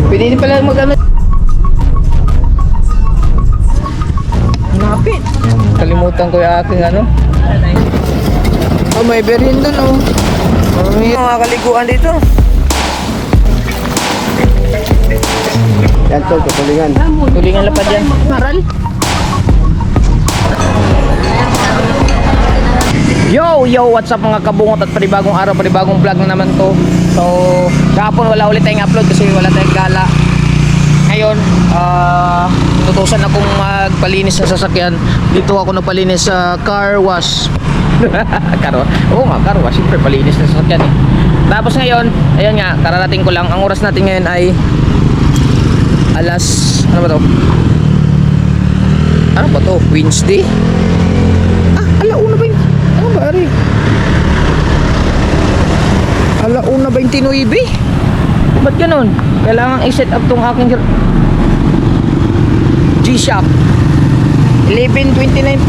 Pwede din pala mag-ano. Napit. Kalimutan ko yung aking ano. Oh, may berin dun oh. May mga kaliguan dito. Yan tol, tulingan. Tulingan lapad yan. Maral. Yo, what's up mga kabungot at panibagong araw, panibagong vlog na naman to. So, kahapon wala ulit tayong upload kasi wala tayong gala. Ngayon, tutusan akong magpalinis ng sasakyan. Dito ako nagpalinis sa car wash. Oo nga, car wash. Siyempre, palinis ng sasakyan eh. Tapos ngayon, ayun nga, kararating ko lang. Ang oras natin ngayon ay alas, ano ba to? Ano ba to? Wednesday? Alauna ba yun? Ano ba ari? Alauna 29? Ba't ganun? Kailangan i-set up tong aking G-Shock 11:29.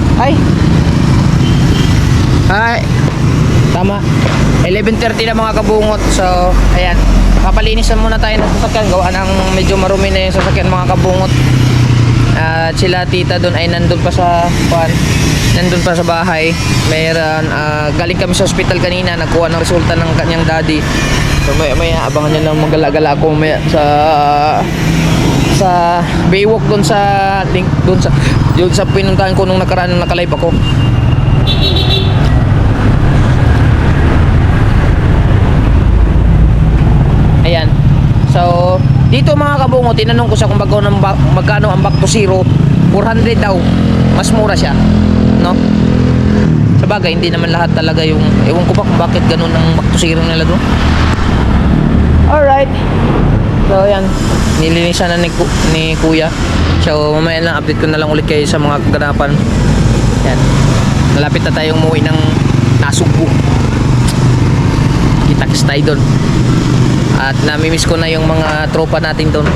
Ay tama, 11:30 na mga kabungot. So ayan, papalinisan muna tayo ng sasakyan. Gawa ng medyo marumi na yung sasakyan mga kabungot. At sila tita doon ay nandun pa sa nandun pa sa bahay. Mayroon galing kami sa hospital kanina, nagkuha ng resulta ng kanyang daddy. So may abangan nyo lang, magala-gala ako may, sa Baywalk doon sa pinuntahan ko nung nakaraan nung nakalive ako. Ayan. So dito mga kabungo, tinanong ko siya kung magkano ang back to zero. 400 daw. Mas mura siya, no? Sabagay, hindi naman lahat talaga yung, ewan ko pa kung bakit ganun ang back to zero nila doon. Alright. So yan, nilinisan na ni kuya. So mamaya lang, update ko na lang ulit kayo sa mga kaganapan. Yan, malapit na tayong umuwi ng Nasugbu. Kita-kits tayo doon. At namimiss ko na yung mga tropa natin doon.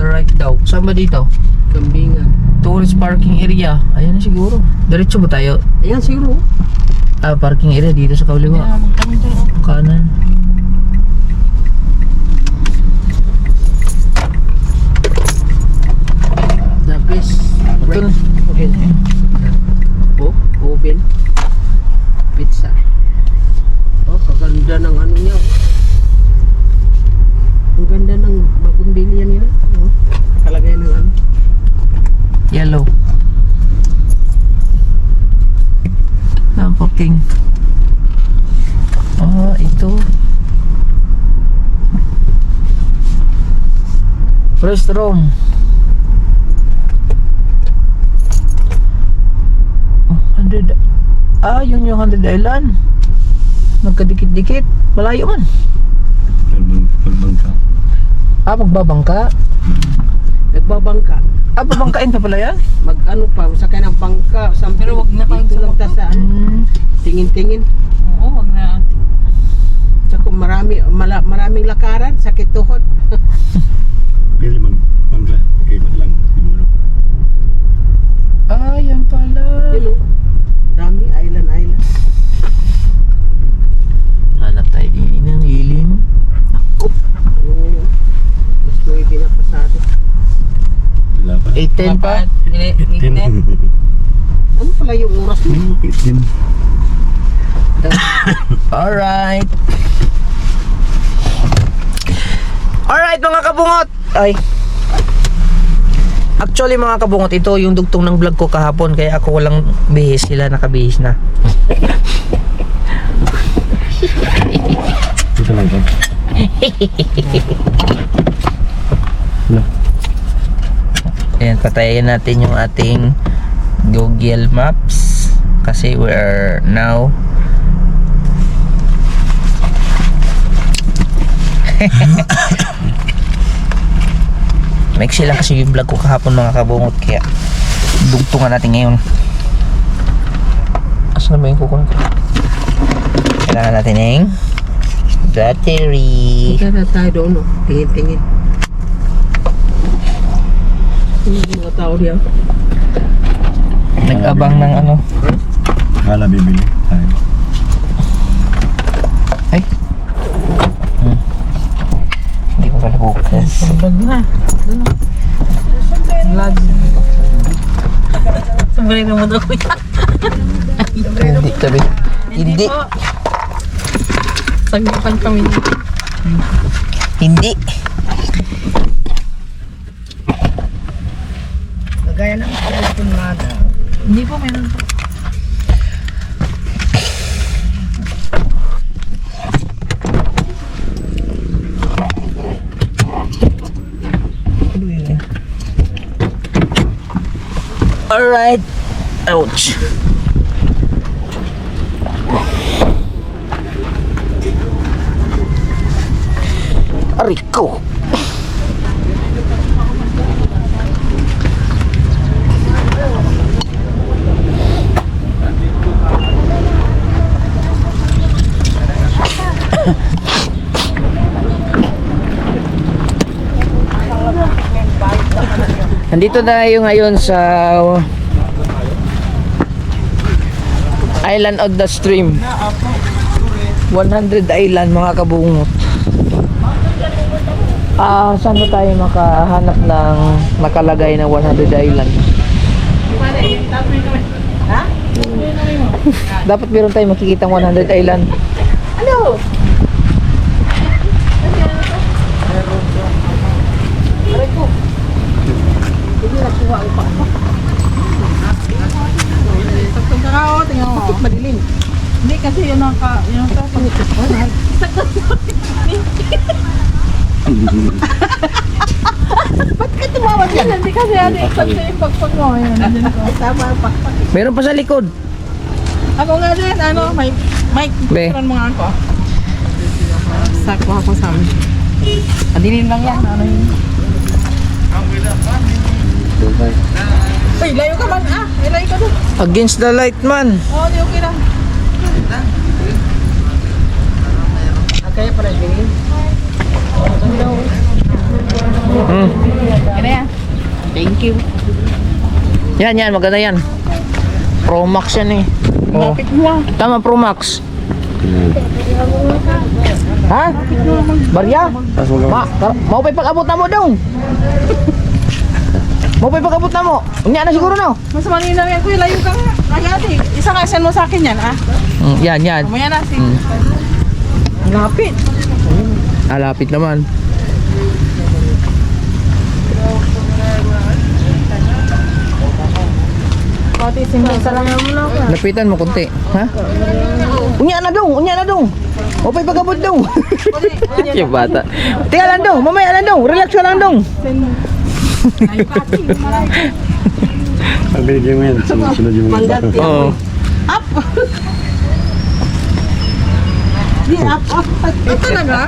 the right daw. Saan ba dito? Kambingan. Tourist parking area. Ayan na siguro. Diretso ba tayo? Ayan siguro. Parking area dito sa kaliwa. Kanan. The best. Ito na. Oven. Oh, oven. Pizza. Oh, kaganda ng ano niya. Ang ganda ng bagong bilyan nila. Oh, kalagay ng ano. Yellow. Parking. Ito. Restroom. Oh, 100. Yun yung 100 Island. Nagkadikit-dikit. Malayo man. Pagbangka. Magbabangka. Nagbabangka. Babangkain pa pala yan? Mag-ano pa, sakay ng bangka. Pero wag na kayong dito lang ta sa ano. Tingin-tingin. Oo, wag na. Tsaka maraming lakaran, sakit tuhod. Pwede magbangka. Iba lang. Siguro. Yan pala. Yun o. Dami, island. Hanap tayo din ng ilim. Yun. Mas may pinapasado. Wala pa. 8:10 pa. Ano pala yung oras mo? 18. Alright. Alright mga kabungot. Actually mga kabungot, ito yung dugtong ng vlog ko kahapon. Kaya ako walang bihis, sila nakabihis na. Ito lang ito. Wala. Ayan, patayin natin yung ating Google Maps. Kasi we are now maiksi lang kasi yung vlog ko kahapon mga kabungot, kaya dugtungan natin ngayon. Asan na ba yung kukunin ko? Kailangan natin ng battery. Kaya tayo doon, no? Tingin-tingin. Yung mga tao diyan. Nag-abang ng ano. Kala bibili tayo. Ay. Hindi ko pala bukas. Wag na. Doon. Lag. Sombrero mo daw kuya. Hindi, sabi. Hindi. Sagyapan kami. Hindi. Kagaya ng telefonada. Hindi po, meron po. Alright. Ouch. Ariko. Nandito tayo ngayon sa Island of the Stream. 100 Island mga kabungot. Saan ba tayo makahanap ng nakalagay na 100 Island? Dapat meron tayong makikitang 100 Island. Ano? Pagkakao, tingnan mo. Bakit madilim? Hindi kasi yun ang Ba't ka tumawag yan? Hindi kasi ano yung yung pagpag mo. Yun, nandun ko. Tama ang pakpak. Meron pa sa likod. Ako nga din, ano, may Be. picturean mo nga ako. Sakwa ako sa amin. Adinin lang yan, ano yun. Uy, layo ka man, layo ka doon. Against the light man. Oo, di okay lang. Kaya pala din. Okay na yan. Thank you. Yan, maganda yan. Pro Max yan eh. Oh. Lapit mo ah. Tama, Pro Max. Ha? Barya? Mau pa pag-abot na mo dong. Mau pa pag-abot na mo. Unya na siguro no. Mas malinaw yan kuya, layo ka nga. Ay ate, isa ka send mo sa akin yan ah. Yan. Mamaya na si. Lapit. Lapit naman. Pati simple sa lang mo na ako. Lapitan mo konti. Ha? Unya na dong. Mau pa pag-abot dong. Yung bata. Tingnan lang dong. Mamaya lang dong. Relax ka lang dong. Ay pati, malay. Ang binigyan mo yan, sunod yung mga Manggat yan. Oo. Up! Di up. Talaga?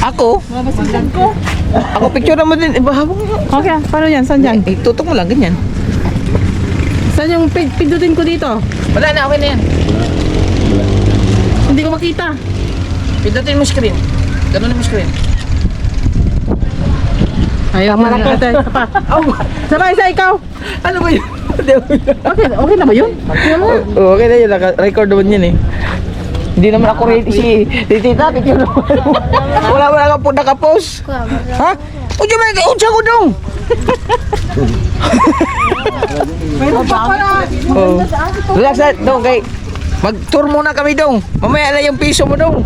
Ako? Mabasigan ko. Ako picture naman din. Habang Okay, paano yan? Saan dyan? tutok mo lang ganyan. Saan yung pindutin ko dito? Wala na, okay na yan. Hindi ko makita. Pindutin mo screen. Ganun mo screen. Ayaw mo na ate. Sabay sa ikaw. Ano ba yun? Okay na ba yun? Okay na yun. Naka-record naman yun eh. Hindi naman ako si tita. Picture naman. Wala ka po nakapost. Ha? Udiyo ba? Udiyo ko dong. Mayroon pa pala. Oh. Relax na dong kay. Mag-tour muna kami dong. Mamaya na yung piso mo dong.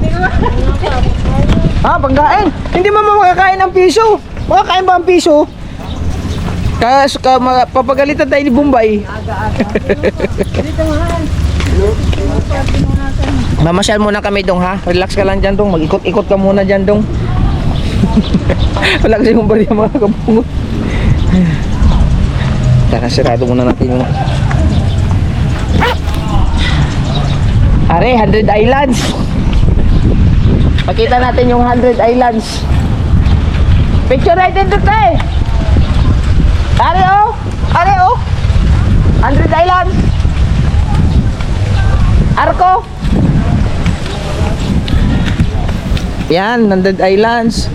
Ha? Pagkain? Hindi mo makakain ng piso. Makakain ba ang piso? Papagalitan tayo ni Bombay. Mamasyal muna kami dong ha. Relax ka lang dyan dong. Mag-ikot-ikot ka muna dyan dong. Wala kasi yung bari mga kabungot. Tara, sirado muna natin yung... Are, 100 Islands. Pakita natin yung 100 Islands. Picture right in the tray. Are oh. 100 Islands. Arko. Yan, 100 Islands.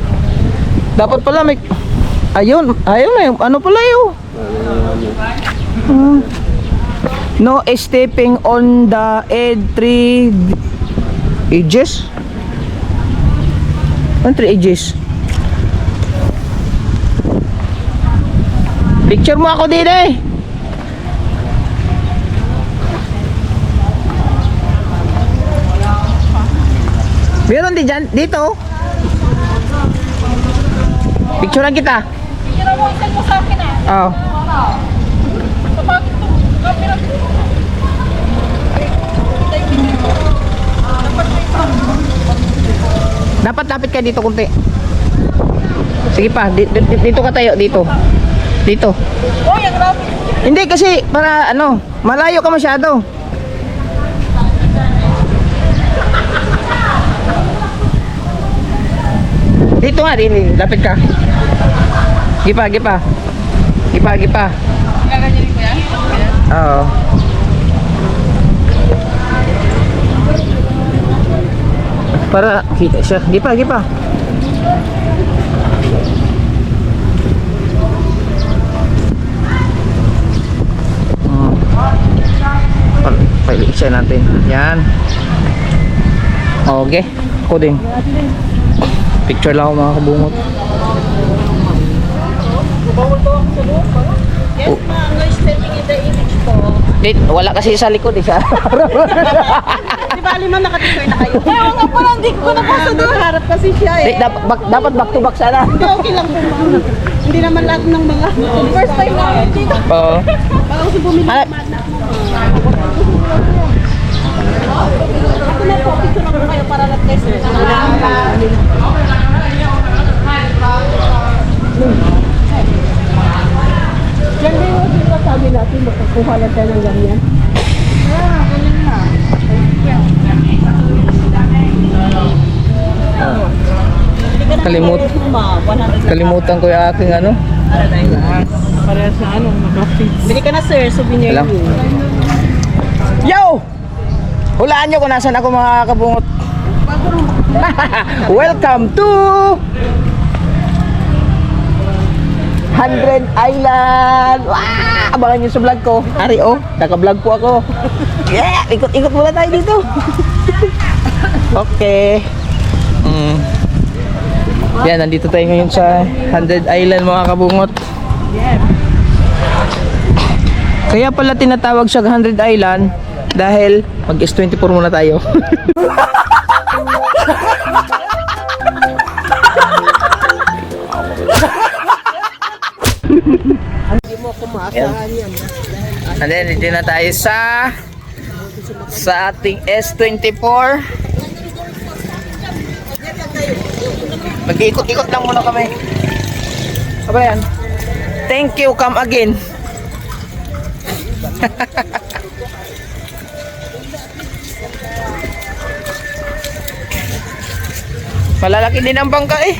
Dapat pala may... Ayun na yung... Ano pala yun? No stepping on the edges. Ano 3 edges? Picture mo ako din eh. Meron din dyan, dito. Picture lang kita. Picture mo, send mo sa akin ah. Oo. Kapag ito, camera ko. Dapat lapit ka dito kunti. Sige pa, dito ka tayo, dito. Dito. Oh, yung grabe. Hindi kasi para ano, malayo ka masyado. Dito nga din, lapit ka. Gipa. Gaganyanin ko yan? Oo. Para kita siya. Gipa. Pailiksyan natin. Yan. Okay. Ako din. Picture lang ako mga kabungot. Yes, ma'am. No stepping in the image po. Wala kasi sa likod eh. Di ba naman nakatikoy na kayo? Ay, nga pala, hindi ko napasa doon. Harap kasi siya eh. Dapat back to back sana. Hindi, okay lang po ma'am. Hindi naman lahat ng mga first time namin dito. Oo. Baka kasi bumili Ah, Ako na po, picture ako kayo para na-test na Yan din yung sabi natin, makakuha na tayo ng ganyan. Kalimutan ko yung aking ano. Para sa ano, makapit. Bili ka na sir, souvenir Alam. yun. Yo! Hulaan nyo kung nasan ako mga kabungot. 100 Island. Wow! Abangan nyo sa vlog ko. Ari, oh. Naka-vlog po ako. Yeah! Ikot-ikot muna tayo dito. Okay. Yan, nandito tayo ngayon sa 100 Island mga kabungot. Kaya pala tinatawag siya 100 Island dahil mag-S24 muna tayo. Hindi mo ako maasahan yan. And then, dito na tayo sa ating S24. Mag-iikot-ikot lang muna kami. Aba yan. Thank you, come again. Malalaki din ang bangka eh.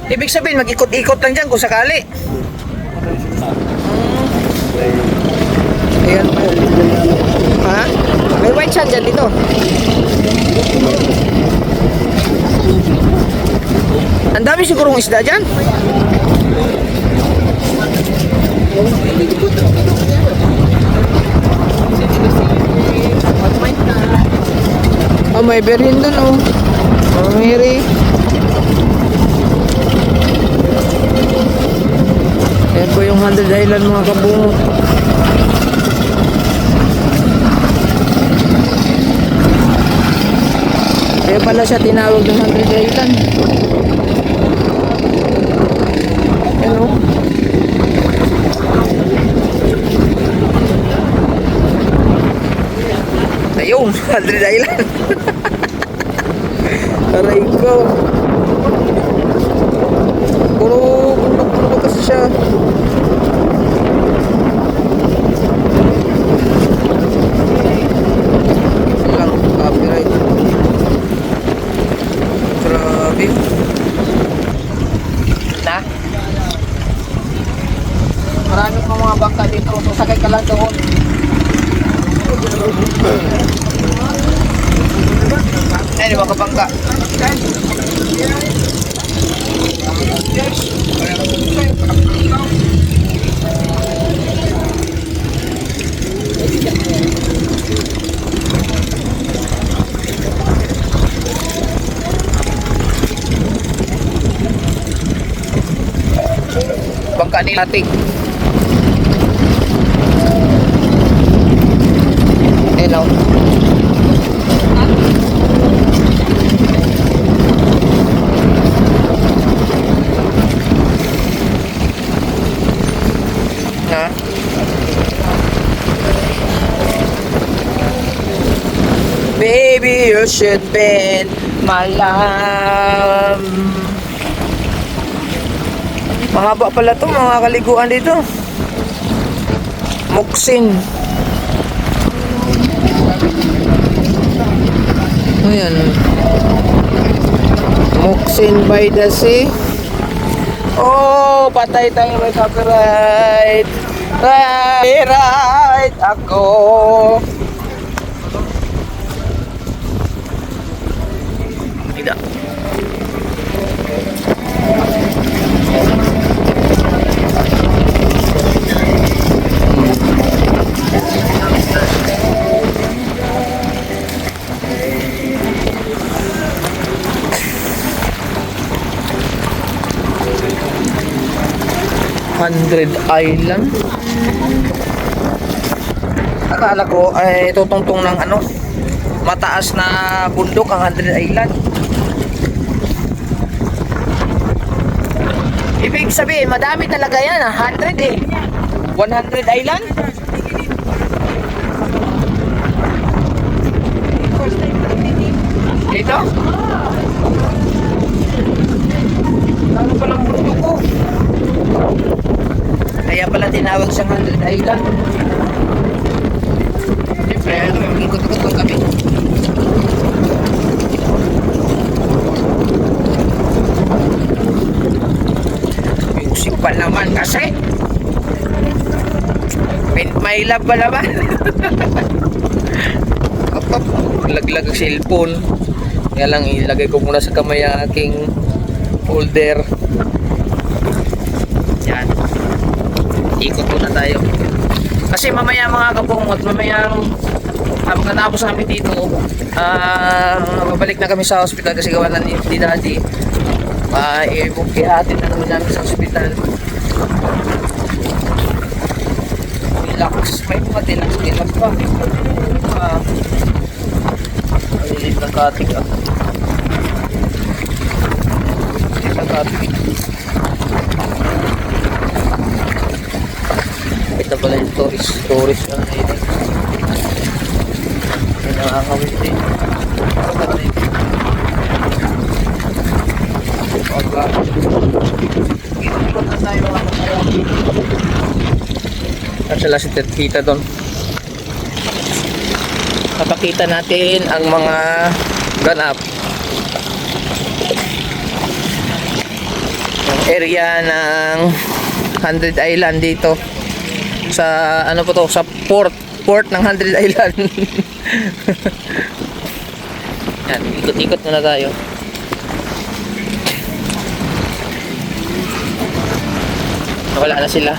Ibig sabihin mag-ikot-ikot lang dyan kung sakali. Ayan po. Ha? May white sand dyan dito. Ang dami sigurong isda dyan. Oh, may berin dun oh. Oh, Mary. Ayan po yung 100 Island mga kabungo. Kaya pala siya tinawag ng 100 Island. Ayan o. Ayun, 100 Island. Aray ko. Puro bundok-bundok kasi siya. Lang, copyright. Grabe. Na? Marami pa mga bangka dito. Sasakay ka lang doon. Ay, di ba kabangka? Bangka ni Latik. Hello. Na? Baby, you should be my love. Mahaba pala to mga kaliguan dito. Muksin. Ayan. Muksin by the sea. Oh, patay tayo may copyright. Copyright ako. Tidak. Hundred Island. Akala ko ay tutungtong ng ano, mataas na bundok ang 100 Island. Ibig sabihin, madami talaga yan, 100 eh. 100 Island? Dito? Ano palang bundok ko? Kaya pala tinawag siyang 100 Island. Siyempre, ikot-ikot lang kami. Music pa naman kasi. may love pa naman. Op, laglag ang cellphone. Kaya lang ilagay ko muna sa kamay ang aking folder. Yan. Ikot muna tayo. Kasi mamaya mga kabungot, mamayang pagkatapos namin dito, babalik na kami sa hospital kasi gawa na ni Daddy. Ihatid na namin namin sa hospital. Relax. May mga relax pa. Lilit ng katig ah. Lilit ng katig. Ito pala yung tourist ano yun. May nakakawin din. Ikot na tayo mga kapatid. Sila si Tita doon. Papakita natin ang mga ganap. Yung area ng 100 Island dito. Sa ano po to? Sa port ng 100 Island. Yan, ikot-ikot muna tayo. Wala na sila.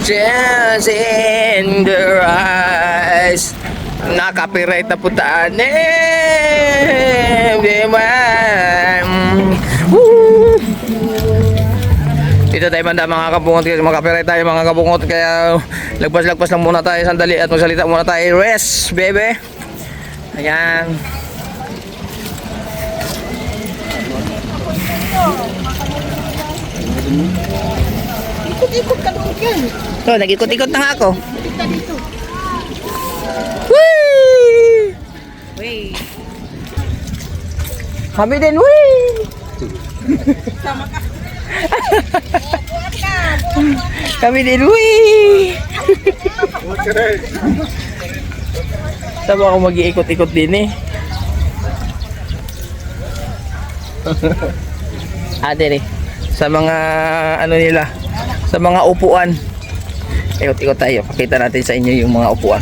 Just in their eyes. Na-copyright na putaan dito tayo banda mga kabungot kasi mag-copyright tayo mga kabungot kaya lagpas-lagpas lang muna tayo sandali at magsalita muna tayo. Rest baby. Ayan. Ikot-ikot ka doon yan. So, nag-ikot-ikot na nga ako. Ikot ka dito. Whee! Wait. Kami din, whee! Kami din, whee! Saba ako mag-iikot-ikot din eh. Ate eh. Sa mga ano nila, sa mga upuan. Ikot-ikot tayo. Pakita natin sa inyo yung mga upuan.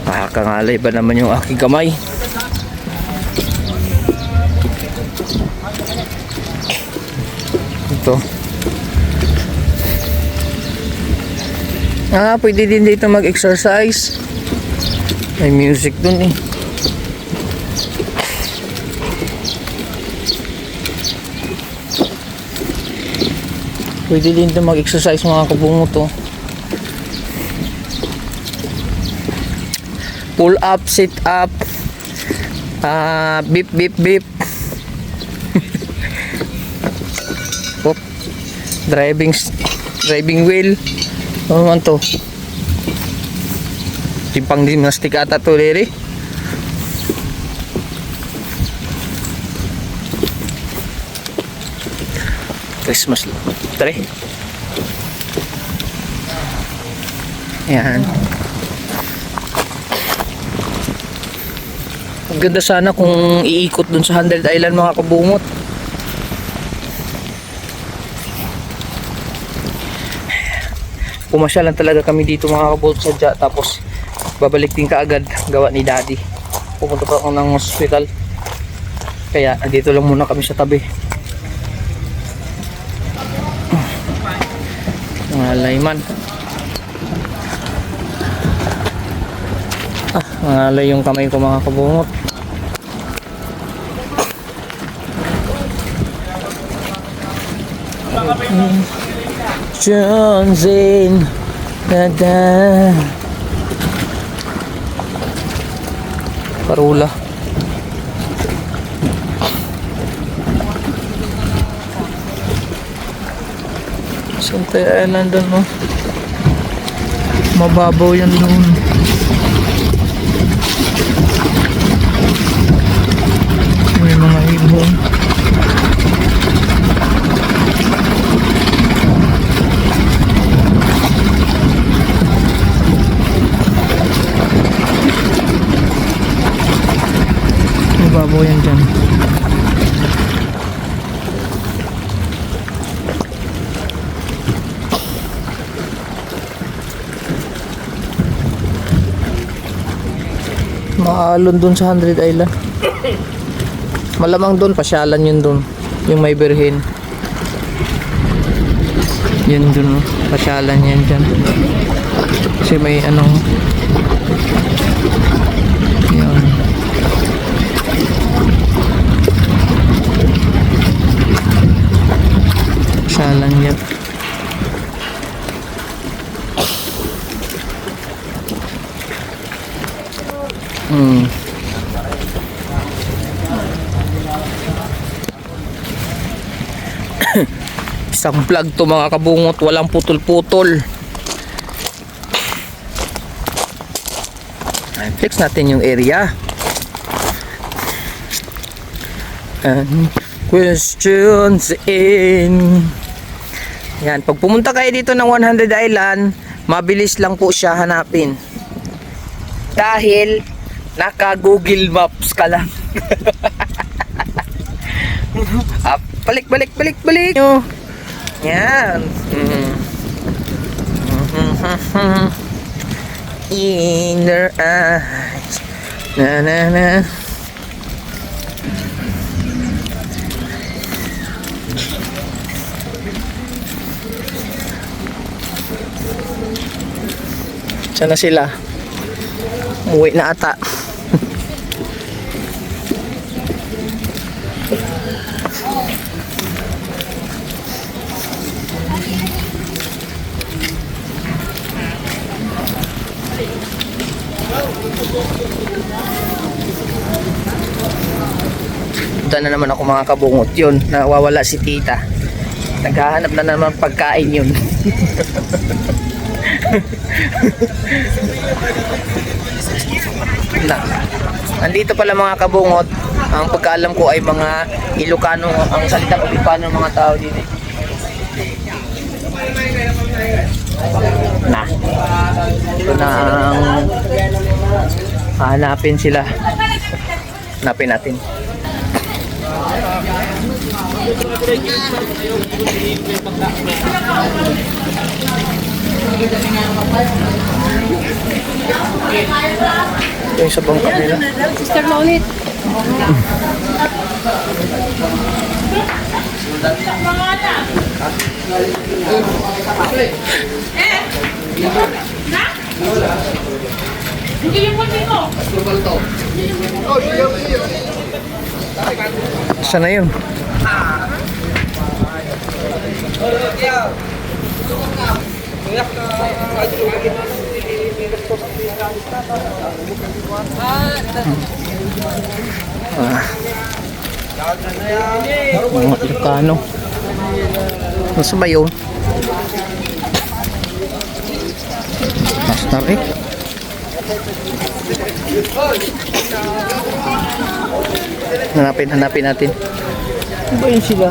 Nakakangalay ba naman yung aking kamay? Ito. Pwede din dito mag-exercise. May music dun eh. Pwede din dito mag-exercise mga kabungot to. Pull up, sit up, beep beep beep. Oh, driving wheel. Ano naman to? Tipang gymnastic ata to dere. Christmas tree. Ayan. Ang ganda sana kung iikot dun sa 100 Island mga kabungot. Pumasya lang talaga kami dito mga kabungot sadya. Tapos babalik din kaagad gawa ni Daddy. Pupunta pa ako ng hospital. Kaya dito lang muna kami sa tabi. Ngalay man. Ngalay yung kamay ko mga kabungot. John Zane Dada Parula. Santa Island doon, no? Mababaw yan doon. May mga ibon. alon dun sa 100 Island. Malamang dun, pasyalan yun dun. Yung may birhen. Yun dun, pasyalan yan dyan. Kasi may anong... Yan. Pasyalan yan. Isang vlog to mga kabungot, walang putol-putol. Fix natin yung area. And questions in. Yan, pag pumunta kayo dito ng 100 Island, mabilis lang po siya hanapin. Dahil naka Google Maps ka lang. Balik. Yan. Inner eyes. Na. Saan na sila? Umuwi na ata. Punta na naman ako mga kabungot. Yun, nawawala si tita. Naghahanap na naman pagkain yun. Na, nandito pala mga kabungot. Ang pagkaalam ko ay mga Ilocano, ang salitang Ilocano ng mga tao dito. Na, ito na ang hanapin sila. Hanapin natin. Ito yung sa bangka nila. Sister na ulit. Saan na yun? Mga Ilocano. Nasa ba yun? Master eh. Hanapin natin. Ano ba yun sila?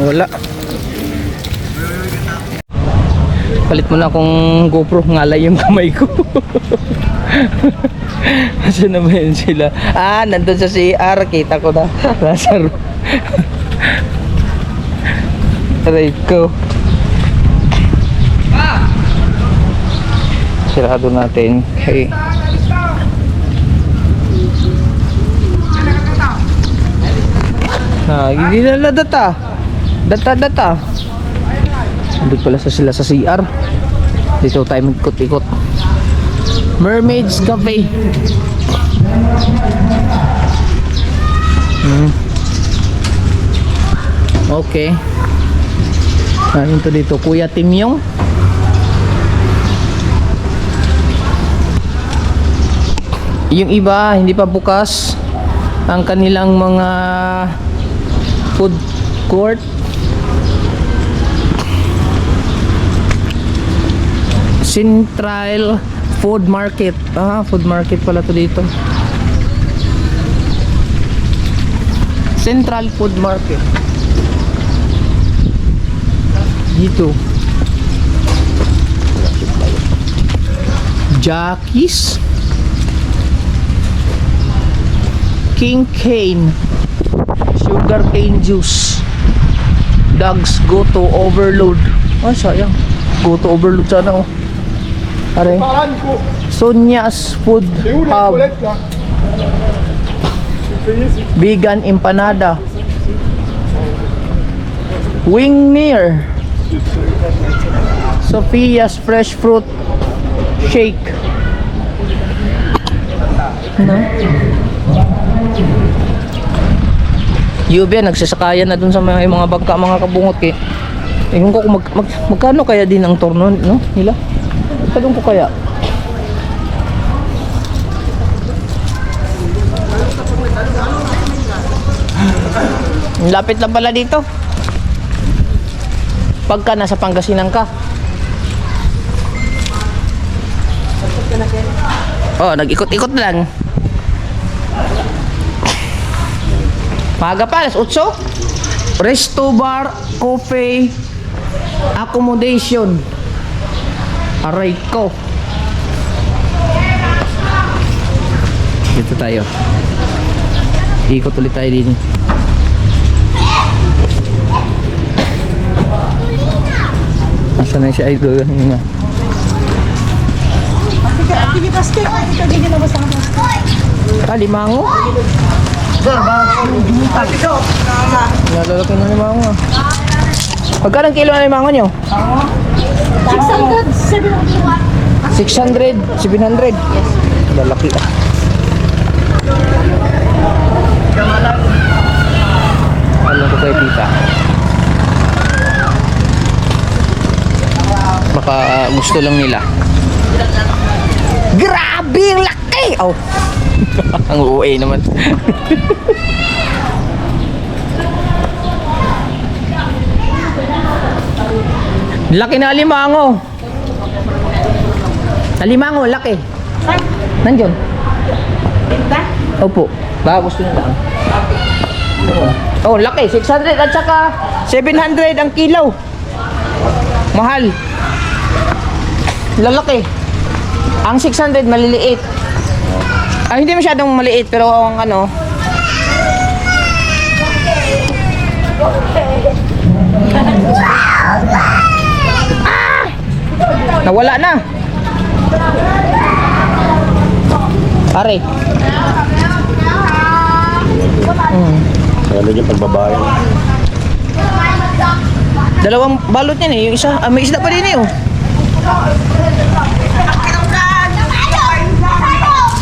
Wala. Palit mo na akong GoPro, ngalay yung kamay ko. Saan na ba yun sila? Ah, nandun sa CR, kita ko na. Lazaro. Aray ko. Sirado natin. Okay. Hindi na data. Data. Nandun pala sila sa CR. Dito tayo magkot-ikot. Mermaids Cafe. Okay. Ano to dito? Kuya Timyong. Yung iba hindi pa bukas ang kanilang mga food court. Central Food Market. Food market pala to dito. Central Food Market. Dito. Jackie's. King cane. Sugar cane juice. Dogs go to overload. Sayang. Go to overload sana oh. Pare. Sonia's Food Hub. Vegan empanada. Wingnier. Sophia's Fresh Fruit Shake. No? Yubi, nagsasakayan na dun sa mga bangka, mga kabungot eh. Ewan ko kung magkano kaya din ang turno, no? Nila? Tanong ko kaya. Lapit lang pala dito. Pagka nasa Pangasinan ka. Oh, nag-ikot-ikot lang. Maaga pa, alas 8. Resto bar, coffee, accommodation. Aray ko. Dito tayo. Ikot ulit tayo din. Nasaan na si Idol? Aktivitas kayo. Ito din yung labas ang Limango? Nalalaki na limango ah. Magkano ang kilo na limango nyo? 600, 700. Yes. Lalaki ah. Alam ko kayo tita. Baka gusto lang nila. Grabe ang laki! Oh. Ang uuwi naman. Laki na alimango. Alimango, laki. Nandiyon. Opo. Baka gusto nila. Oh, laki. 600 at saka 700 ang kilo. Mahal. Lalaki. Ang 600 maliliit. Hindi masyadong maliit pero ang ano. Nawala na. Pare. Kaya yung pagbabayan. Dalawang balot yan eh. Yung isa, may isda pa din eh oh.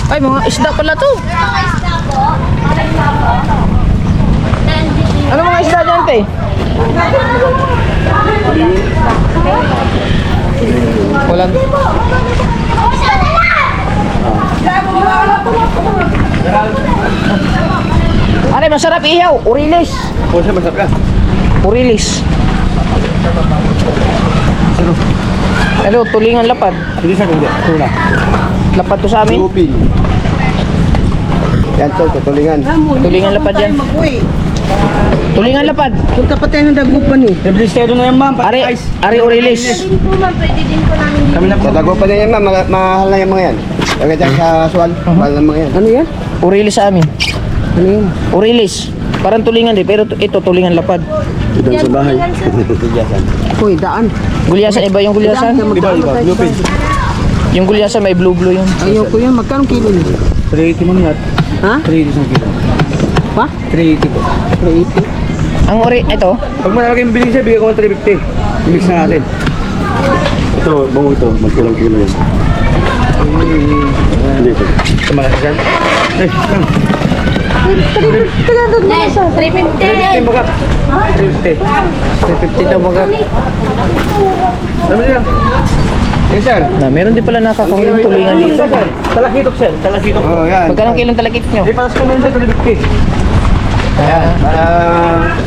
Ay, mga isda pala to. Ano mga isda dyan, te? Walang... Ano, masarap ihaw. Urilis. O siya, masarap ka? Urilis. Ano, tulingan lapad. Hindi siya kundi. Tuna. Lapad to sa amin. Lupin. Yan to, tutulingan. Tulingan lapad yan. Tulingan lapad. Punta pa tayo ng dagupan eh. Reblistero na yan, ma'am. Ari Urilis. Kami na po. Sa Dagupan na yan, ma'am. Mahal na yung mga yan. Lagay dyan sa aswal. Mahal na mga yan. Ano yan? Urilis sa amin. Ano yan? Urilis. Parang tulingan din, pero ito tulingan lapad. Ito sa bahay. Gulyasan. Uy, daan. Gulyasan, iba yung gulyasan? Iba. Lupin. Yung gulyasan may blue yun. Ayoko yan. Magkano kilo niya? 380 mo nga. Ha? 380 sa kilo. Pa? 380 po. 380. Ang ito, Pag malaki yung biling siya, bigay ko ng 350. I-mix na natin. Ito, bango ito. Magkulang kilo yan. Hindi ito. Ito malaki siya. Ay, lang. 350 baga. 350. 350 daw mga. Ano yan? Yes, sir. Na, meron din pala nakakahuli tulingan dito. Talakitok, sir. Talakitok. Oo, yan. Magkano kilong talakit nyo? Di panas ko na yun sa 350. Ayan.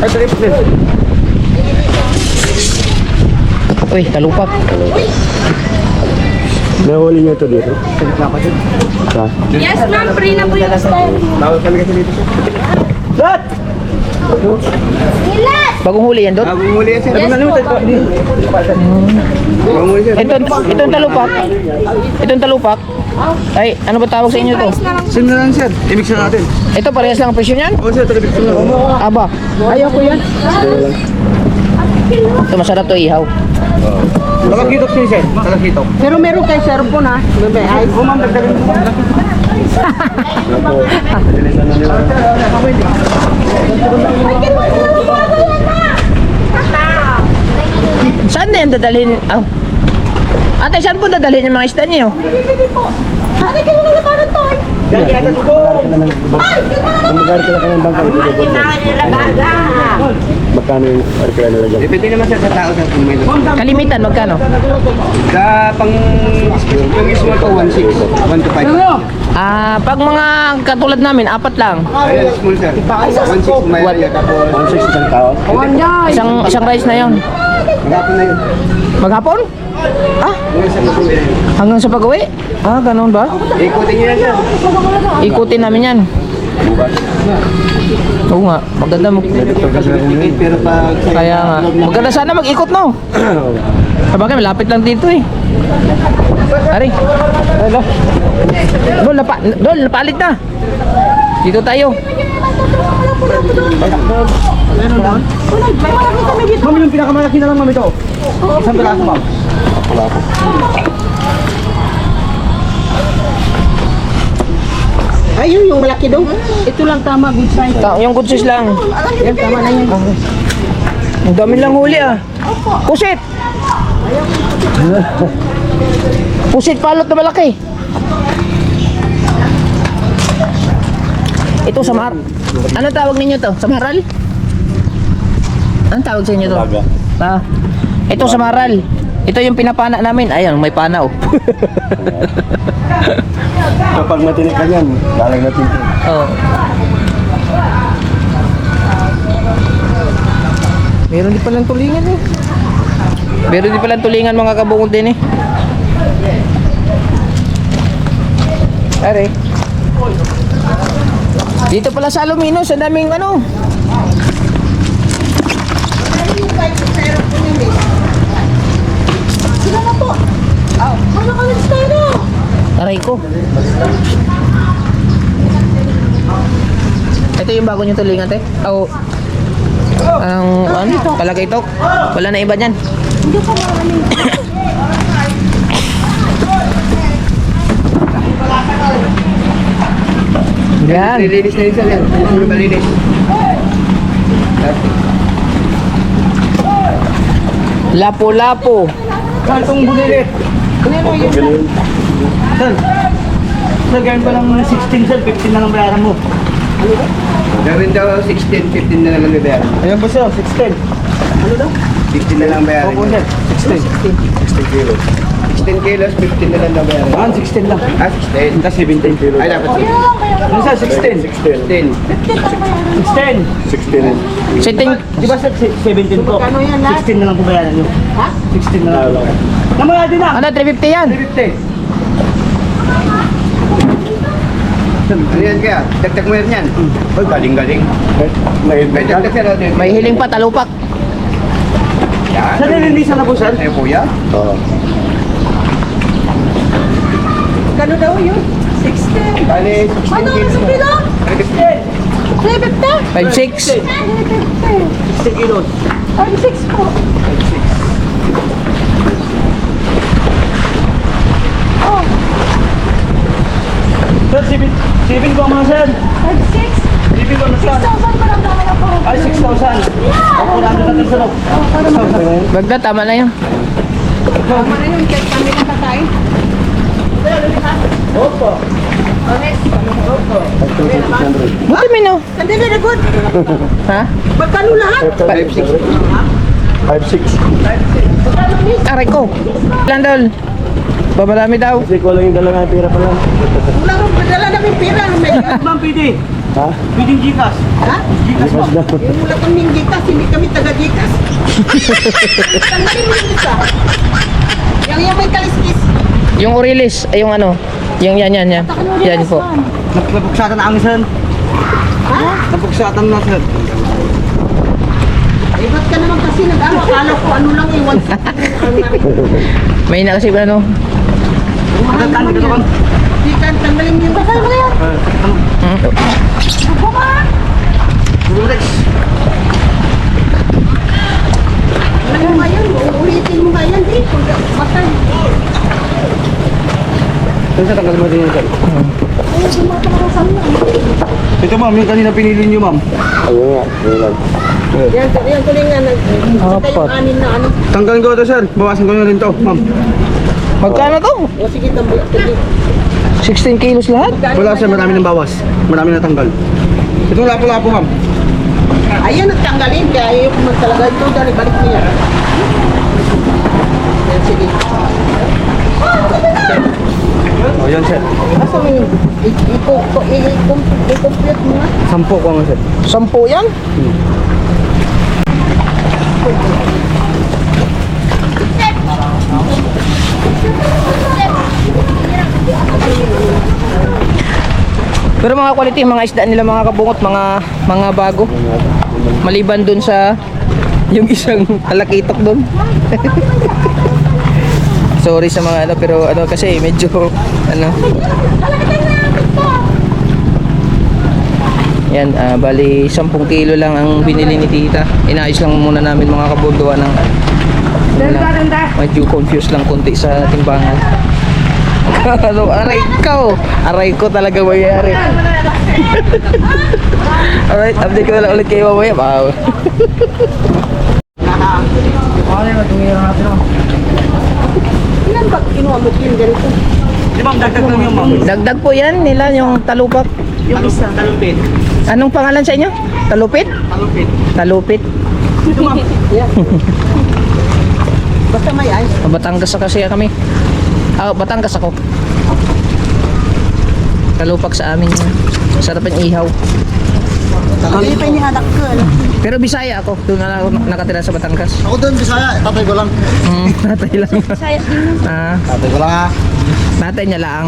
Ay, 350. Uy, talupak. Nahuli niyo ito dito? Ha? Yes, ma'am. Free na po yung style. Tawag kami kasi dito, sir. Dot! Bagong huli yan, Dot? Bagong huli yan, sir. Yes, Bagong huli, sir. Itong talupak. Itong talupak. Ay, ano ba tawag sa inyo to? Same na lang, sir. I-mix na natin. Ito parehas lang ang presyo niyan? Oo, sir. 350 na. Aba. Ayoko yan. Ito masarap to ihaw. Talakitok siya, sir. Talakitok. Pero meron kayo cellphone ha. May ay. Ma'am, dagdagan mo. Saan na yan dadalhin? Oh. Ate, saan po dadalhin yung mga isda niyo? Ano kayo na naman ito? Magkano ka ng bangka? Magkano yung arkila nila dyan? Depende naman sa tao sa kumay. Kalimitan, magkano? Sa pang yung small to 1.6, 1 to 5. Pag mga katulad namin, apat lang. Ayun, small sir. 1.6 may tapos 1.6 isang tao. Isang rice na yon. Magapon na yun. Maghapon? Ah, Yung isang kumay. hanggang sa pag-uwi? Ah, ganun ba? Ikutin nyo yan sir. Ikutin namin yan. Oo nga, maganda mo. Ticket pero pag Kaya nga, maganda sana mag-ikot no. Sabagay, malapit lang dito eh. Ari. Dol, napalit na. Dito tayo. Ma'am, yung pinakamalaki na lang ma'am ito. Isang piraso ma'am. Ayun yung malaki daw. Ito lang tama, good size. Yung good size lang. Yan, tama na yan. Ang dami lang huli ah. Pusit! Pusit palot na malaki. Ito samar. Ano tawag ninyo to? Samaral? Anong tawag sa inyo to? Ito samaral. Ito yung pinapana namin. Ayan, may pana oh. Kapag matinik ka yan, dalang natin. Oh. Meron din palang tulingan eh. Meron din palang tulingan mga kabungod din eh. Are. Dito pala sa Aluminos, ang daming ano. Sila na po. Ano ka nag-stay na? Aray ko. Ito yung bago nyo tulingan, te? Oh. Ano? Palagay ito. Wala na iba dyan. Hindi pa marami. Yan. Nilinis na yun sir yan. Puro malinis. Lapo-lapo. Kantong bulilit. Sir, gawin pa lang 16 sir, 15 na lang bayaran mo. Gawin daw 16, 15 na lang ang bayaran. Ayan ba sir, 16. Ano daw? 15 na lang bayaran. Opo sir, 16 kilos. 16 kilos, 15 na lang bayaran. 16 lang. 16. Kasi 17 kilos. Ay, dapat 16. Ano sir, 16? 16. 16. Sitting. Di ba sir, 17 po? 16 na lang po bayaran nyo. Ha? 16 na lang. Namaya din na! Ano, 350 yan? 350. Ano yan kaya? Dagdag mo yan. Uy, galing-galing. May dagdag yan natin. May hiling pa, talupak. Yan. Saan nilinisan na po, sir? Ay, kuya? Oo. Kano daw yun? 16. Bali, 16 Ano kilos. sa pila? 5'6". 350? 16 kilos. 5'6 po. Oh, Sir, 7 ko mga sir. 5'6? 7 ko na sir. 6,000 pa lang naman ako. Ay, 6,000. Ako na natin sir. Bagda, tama na yun. Tama na yun, kahit kami nakakain. Opo. Buti mo no? Sandali na good. Ha? Magkano lahat? 5,6. 5,6. Aray ko. Ilan dol? Babalami daw. Kasi ko lang yung dalawa pera pa lang. Wala kang padala namin pera. Ma'am, pwede. Ha? Pwede Gcash. Ha? Gcash na. Yung wala kang Gikas, hindi kami taga-Gikas. Tanggalin mo yung isa. Yung may kaliskis. Yung Orilis, ay yung ano? Yung yan. Yan po. Napuksatan na ang sir. Ha? Napuksatan na sir. Eh, ba't ka naman kasi nag-ano? Akala ko ano lang eh, 160. May na kasi ano? Mahal naman yan. Hindi ka, tanggalin mo yung bakal mo yan. Ako ba? Sir, tanggal mo din yun, sir. Ito ma'am, yung kanina pinili nyo ma'am. Yan tulingan. Saka yung anin na ano. Tanggalin ko ito sir, bawasan ko na rin to ma'am. Magkano to? O sige, tambo. 16 kilos lahat? Wala sir, marami ng bawas. Marami na tanggal. Itong lapo-lapo ma'am. Ayan, nagtanggalin. Kaya ayaw ko man talaga ito. Dali, balik niya. Yan, sige. O yan sir. Basta mo yung i-complete mo nga. 10 ko nga sir. 10 yan? Pero mga quality, mga isda nila mga kabungot, mga bago. Maliban dun sa yung isang alakitok dun. Sorry sa mga ano, pero ano kasi medyo ano. Yan, bali 10 kilo lang ang binili ni tita. Inayos lang muna namin mga kabunduan ng medyo confused lang konti sa timbangan. Ano, aray ko talaga mayayari. Alright, update ko lang ulit kayo mamaya. Wow. Ilan ba kinuha mo yung ganito? Di ma'am, dagdag lang yung ma'am. Dagdag po yan nila yung talupak. Yung isa. Talupit. Anong pangalan sa inyo? Talupit? Talupit. Talupit. Ito ma'am. Yeah. Basta may ice. Batangas kasi kami. Batangas ako. Talupak sa amin yun. Sarap ang ihaw. Hindi pa inihanak ko. Pero Bisaya ako. Doon na ako nakatira sa Batangas. Ako doon, Bisaya. Tatay ko lang. Tatay lang. Tatay ko lang ha. Tatay niya lang.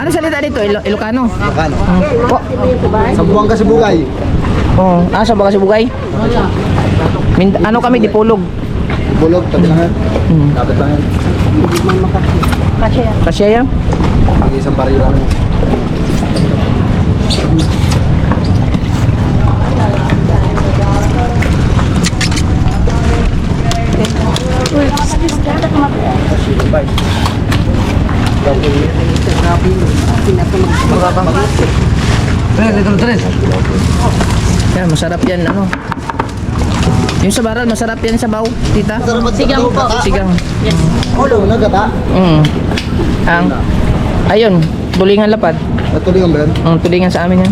Ano salita dito? Ilocano? Makano? Yung Sa Sibugay. Oh, sa Baga Sibugay? Ano kami, Dipolog. Bulog, tabi lang yan. Dapat lang yan. Kasya yan? Isang baril lang. Yan, masarap yan, ano. Yung sa baral, masarap yan sa baw, tita. Sigang po. Sigang. Ulo, nagata. Ang, ayun, tulingan lapad. Natuloy ba yan? Tulingan sa amin yan.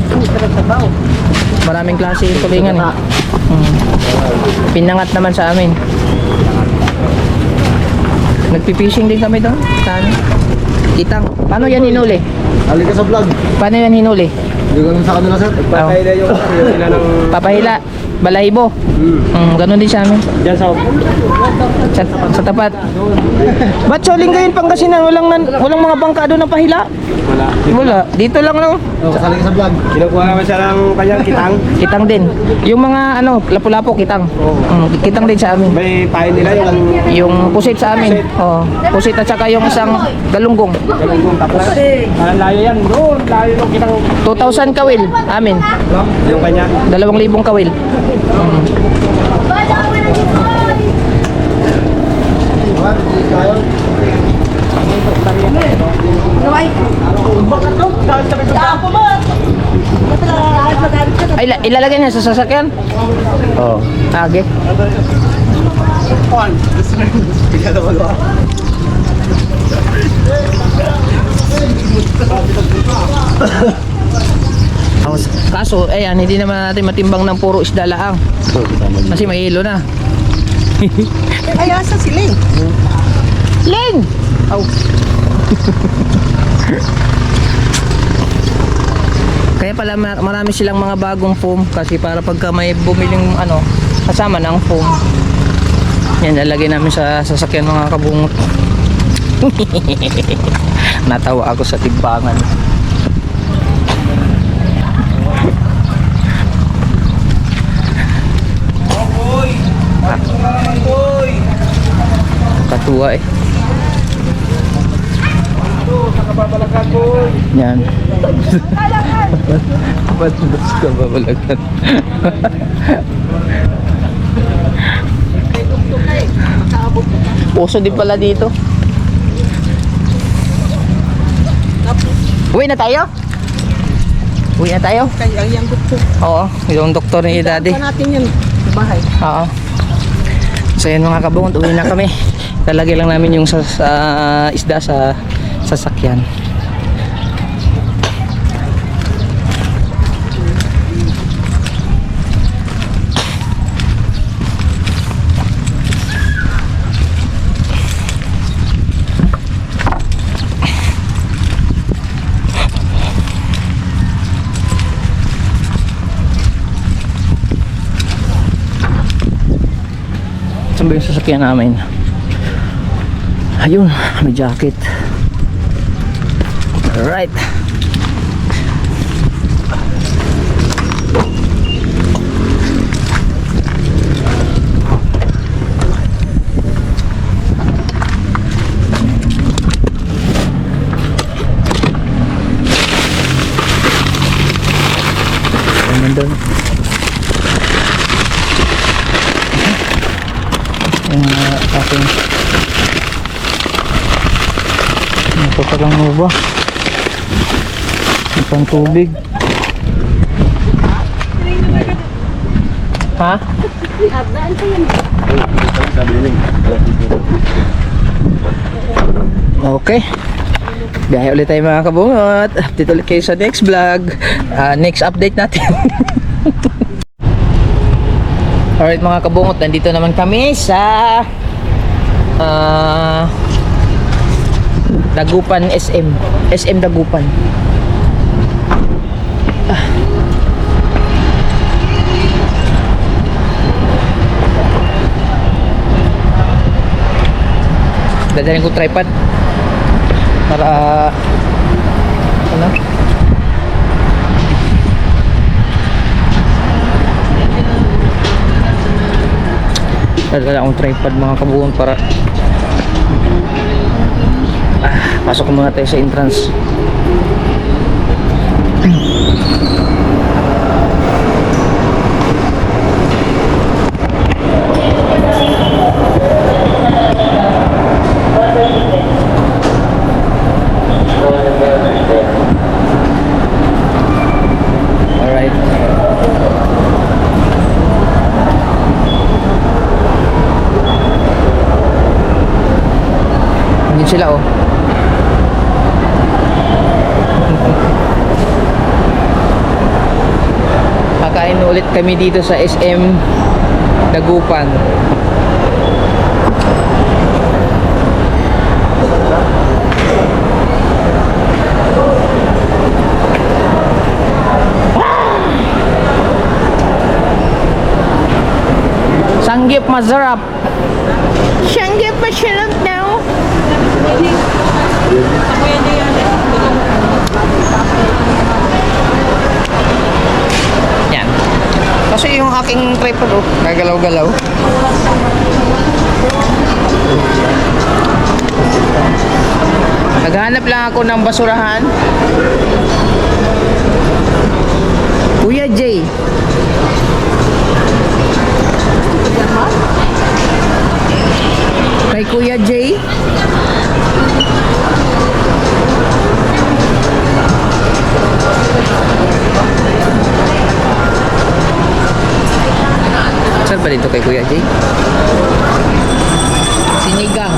Maraming klase yung tulingan eh. Pinangat naman sa amin. Nagpipishing din kami doon. Saan? Kitang. Paano yan hinuli? Halika sa vlog. Paano yan hinuli? Hindi ko naman sa kanila sir. Papahila yung sila ng... Papahila. Balahibo. Ganun din sa amin. Diyan sa... Sa tapat. Ba't soling gayon Pangasinan? Walang mga bangka doon na pahila? Wala. Dito lang no. Halika sa vlog. Kinukuha naman siya ng kanyang kitang. Kitang din. Yung mga ano, lapu-lapu kitang. Kitang din sa amin. May pain nila Yung pusit sa amin. Oh, pusit at saka yung isang galunggong. galunggong. Tapos parang layo yan. Doon, layo ng kitang 2,000 kawil amin. yung kanya. 2,000 kawil. Ay, ilalagay niya sa sasakyan? Oo. Age. Kaso, ayan, hindi naman natin matimbang ng puro isda laang. Kasi may hilo na. Ay, asa si Ling? Ling! Aw. Kaya pala marami silang mga bagong foam kasi para pagka may bumiling ano, kasama ng foam. Yan, lalagay namin sa sasakyan mga kabungot. Natawa ako sa timbangan. Katuwa eh. Yan. Ba't ka babalagan? Puso din pala dito. Uwi na tayo? Uwi na tayo? Kaya yung doktor. Oo, yung doktor ni Daddy. Saan natin yun sa bahay. Oo. So yun mga kabungot, uwi na kami. Lalagay lang namin yung sa isda sa sasakyan. Saan ba yung sasakyan namin? Ayun, may jacket. Alright. Ayun doon. Yung ating ito pa lang mo ba ang tubig ha? Okay, biyahe ulit tayo mga kabungot. Update ulit kayo sa next vlog, next update natin. Alright mga kabungot, nandito naman kami sa Dagupan SM Dagupan. Dadalhin ko tripod para ano? Dadala akong tripod mga kabuon para pasok muna tayo sa entrance. Alright. Andun sila oh. Kakain ulit kami dito sa SM Dagupan. Sanggip masarap. Sanggip masarap daw. Yan. Kasi yung aking tripod oh, gagalaw-galaw. Naghanap lang ako ng basurahan. Kuya Jay. Kay Kuya Jay. Saan ba dito kay Kuya Jay? Sinigang.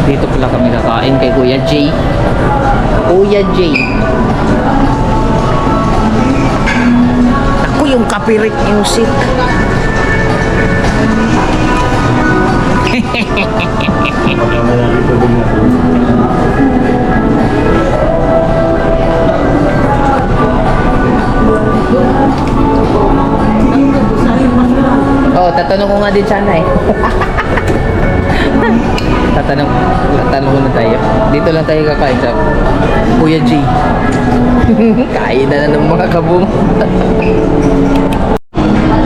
Dito pala kami kakain kay Kuya Jay. Kuya Jay. Ako yung copyright music. Oh, tatanong ko nga din sana eh. tatanong ko na tayo. Dito lang tayo kakain sa Kuya G. Kain na ng mga kabung.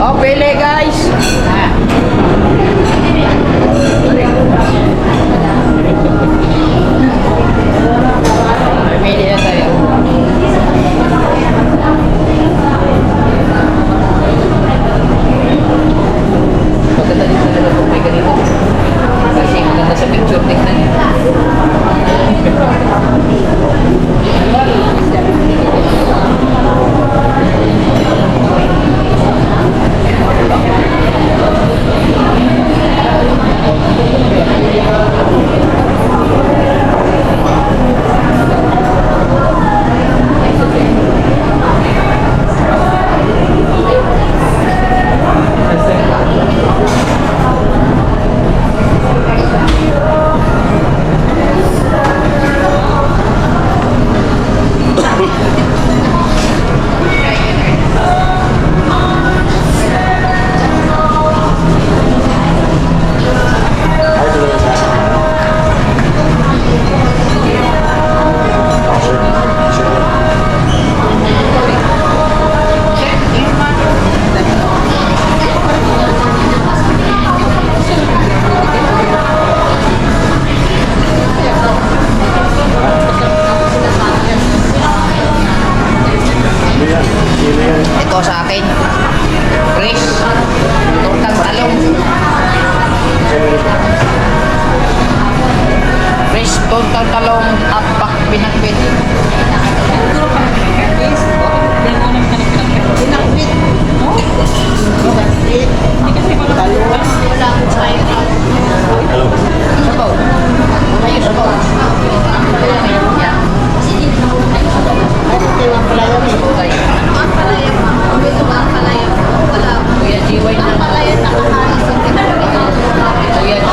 Oh, pili guys. Pili na tayo. Maganda din talaga kung may ganito. Kasi maganda sa picture. talong at pinakbit. Pinakbit. No? Pinakbit. Sabaw. Ayos sabaw. Ano kayo ang palayan eh? Kuya Jiway na. Kuya J.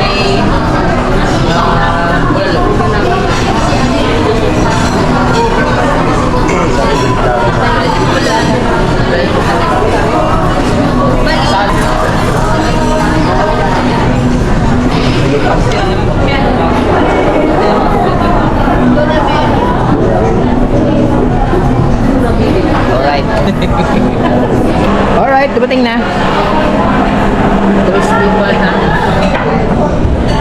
Bulalo. Alright. Alright, dumating na. Crispy pa na.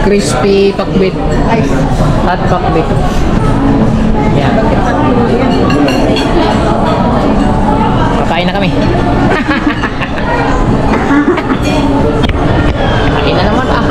Crispy pakbit. Hot pakbit. Yan. Kakain na kami. Kain na naman ah.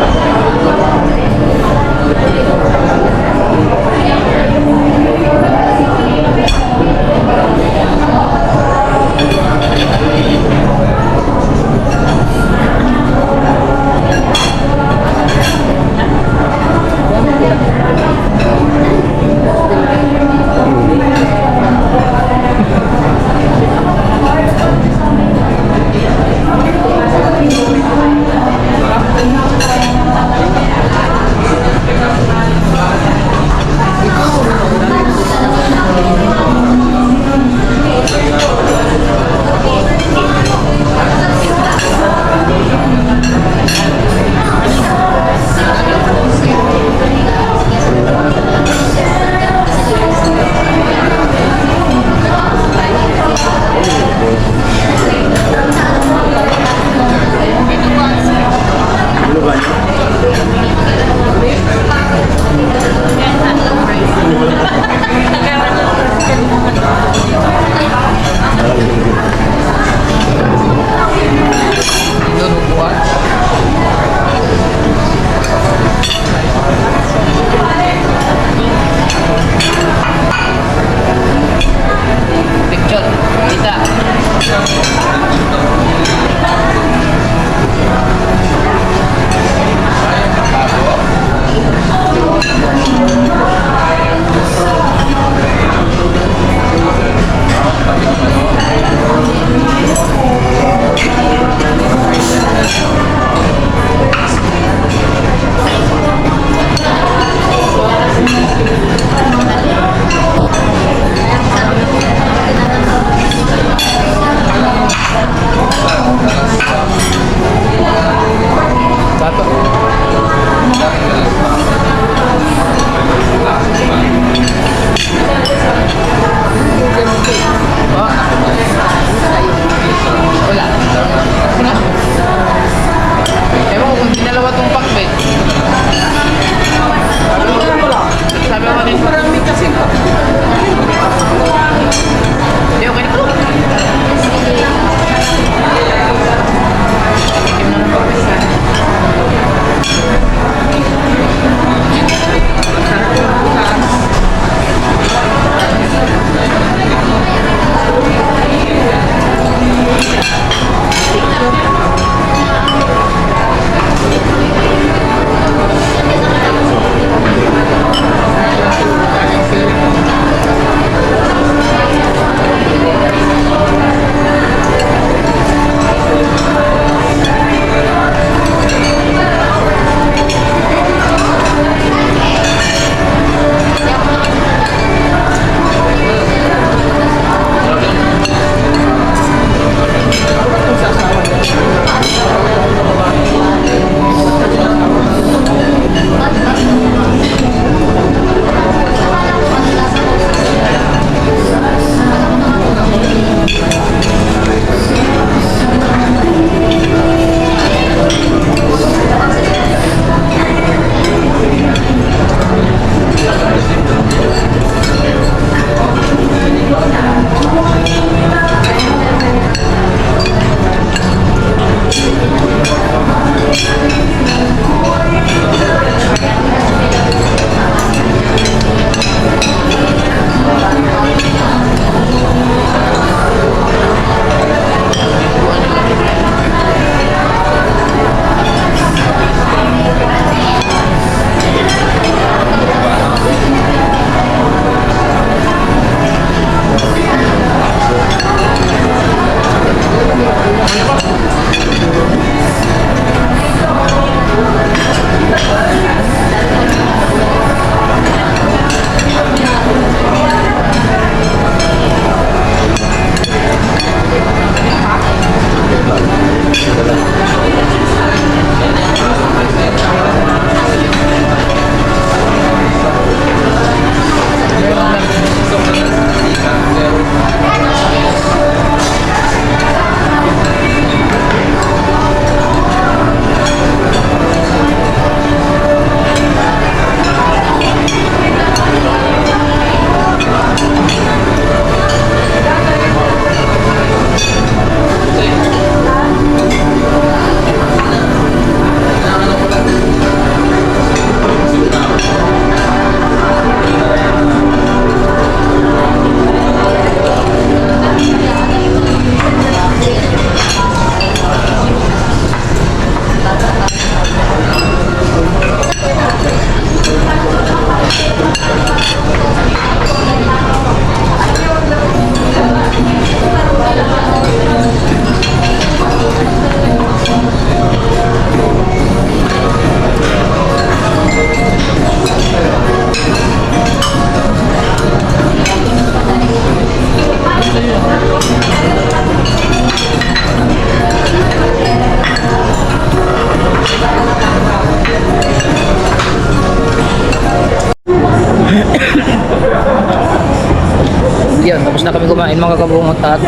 Yan, tapos na kami kumain mga kabungot at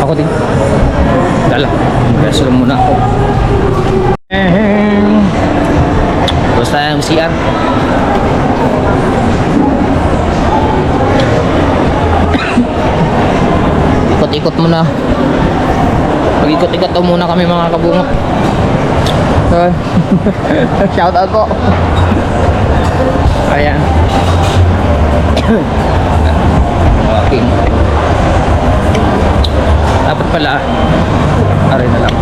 ako din. Dala. Beso lang muna ako. Tapos tayo ng CR. Ikot-ikot muna. Mag-ikot-ikot daw muna kami mga kabungot. Shout out po. Ayan. Okay. Dapat pala aray na lang.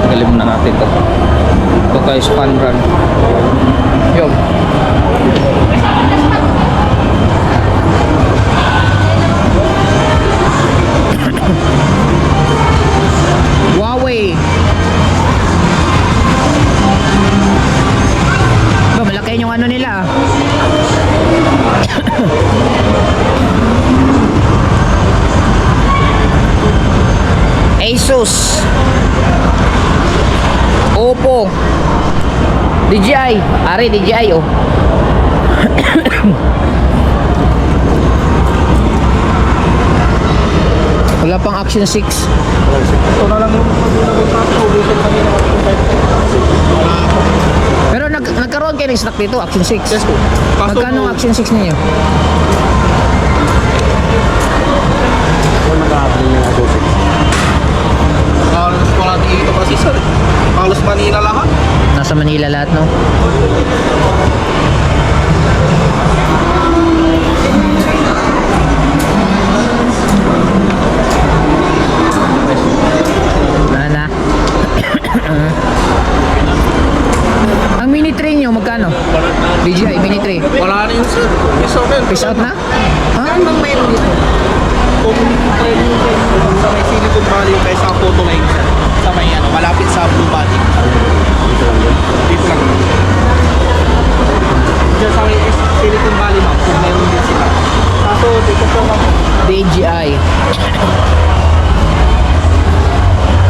Galing muna natin to. Ito guys, fun run. Yun. Huawei. Ba, malaki yung ano nila. Asus, Oppo, DJI, ari DJI oh. Wala pang Action 6. Ito na lang yung Pero nagkaroon kayo ng stock dito, Action 6. Yes po. Kaso Magkano ang po- Action 6 ninyo? Halos wala dito kasi sir. Halos Manila lahat. Nasa Manila lahat, no? Na. Ang mini train nyo, magkano? DJI mini train. Wala na yun sir. Yes sir. Peace out na? Ha? Saan bang mayroon dito? Kung sa may Silicon Valley kay sa photo line sir. Sa may ano, malapit sa Blue Body. Dito lang. Diyan sa may Silicon Valley ma'am, kung meron din sila. Kaso dito po ma'am. DJI.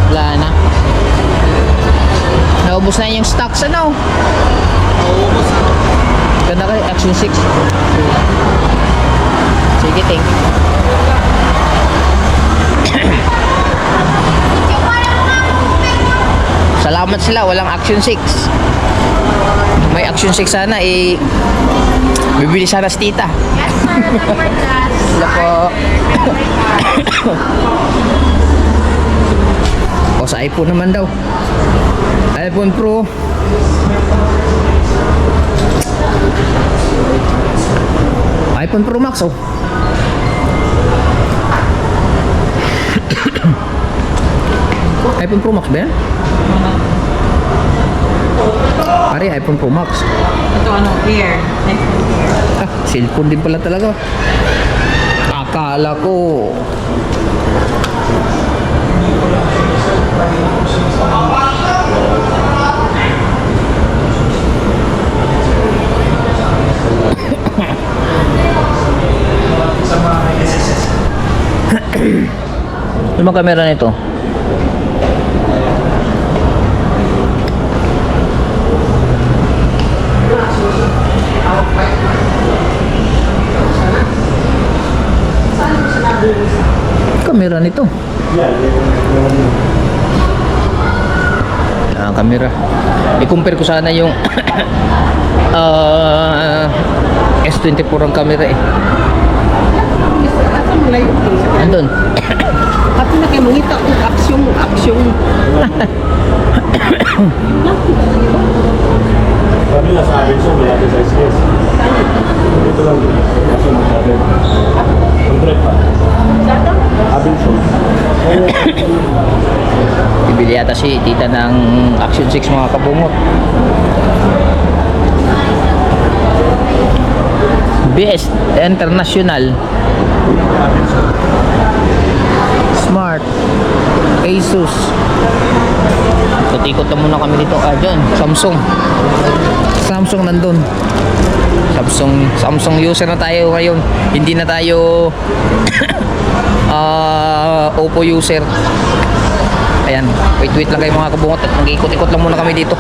Wala na. Naubos na yung stocks, ano? Naubos na. Ganda kayo, Action 6. Sige, thank you. Salamat sila, walang Action 6. May Action 6 sana, bibili sana si tita. Yes, sir. Number class. Sila po. O, sa iPhone naman daw. iPhone Pro. iPhone Pro Max, oh. iPhone Pro Max ba yan? Pare, iPhone Pro Max. Ito ano, here. Ah, cellphone din pala talaga. Akala ko. Ano mga kamera nito? Kamera nito. Kamera. I-compare ko sana yung S24 ang kamera eh. Asa mo layo? Andun. At na kayo mangita kung aksyon. Kami nga sa Abenson, may atin sa SKS. Dito lang din. Kaso magsabi. 100 pa. Abenson. Bibili yata si tita ng Action 6 mga kabungot. Best International Smart Asus. Ikot-ikot na muna kami dito. Dyan, Samsung nandun. Samsung user na tayo ngayon. Hindi na tayo Oppo user. Ayan, wait lang kayo mga kabungot at mag-iikot-ikot lang muna kami dito.